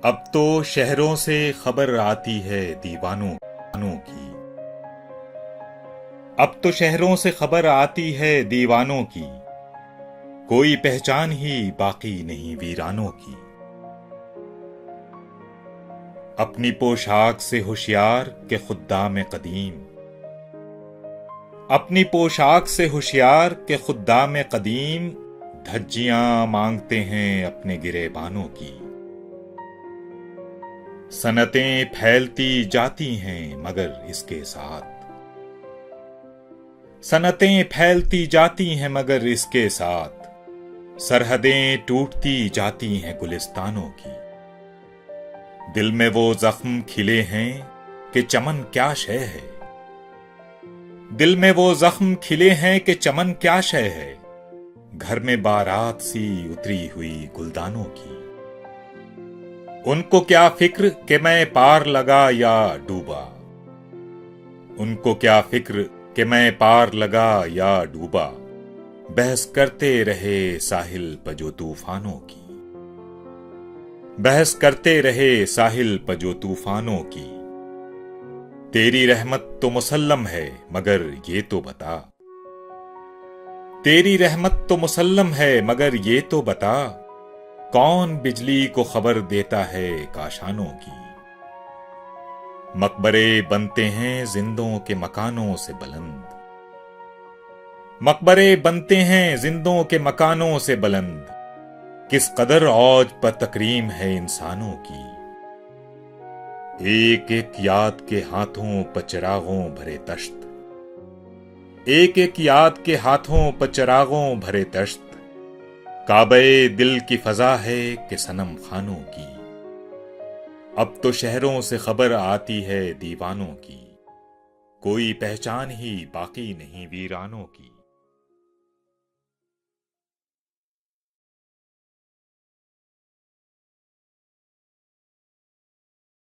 अब तो शहरों से खबर आती है दीवानों की। अब तो शहरों से खबर आती है दीवानों की। कोई पहचान ही बाकी नहीं वीरानों की। अपनी पोशाक से होशियार के खुद्दाम कदीम। अपनी पोशाक से होशियार के खुद्दाम कदीम धज्जियां मांगते हैं अपने गिरेबानों की। सनतें फैलती जाती हैं मगर इसके साथ। सनतें फैलती जाती हैं मगर इसके साथ सरहदें टूटती जाती हैं गुलिस्तानों की। दिल में वो जख्म खिले हैं कि चमन क्या शय है। दिल में वो जख्म खिले हैं कि चमन क्या शय है। घर में बारात सी उतरी हुई गुलदानों की। उनको क्या फिक्र कि मैं पार लगा या डूबा। उनको क्या फिक्र कि मैं पार लगा या डूबा। बहस करते रहे साहिल पजो तूफानों की। बहस करते रहे साहिल पजो तूफानों की। तेरी रहमत तो मुसल्लम है मगर ये तो बता। तेरी रहमत तो मुसल्लम है मगर ये तो बता। कौन बिजली को खबर देता है काशानों की। मकबरे बनते हैं जिंदों के मकानों से बुलंद। मकबरे बनते हैं जिंदों के मकानों से बुलंद। किस कदर औज पर तकरीम है इंसानों की। एक एक याद के हाथों पर चिरागों भरे तश्त। एक एक याद के हाथों पर चिरागों भरे तश्त। काबे दिल की फजा है कि सनम खानों की। अब तो शहरों से खबर आती है दीवानों की। कोई पहचान ही बाकी नहीं वीरानों की।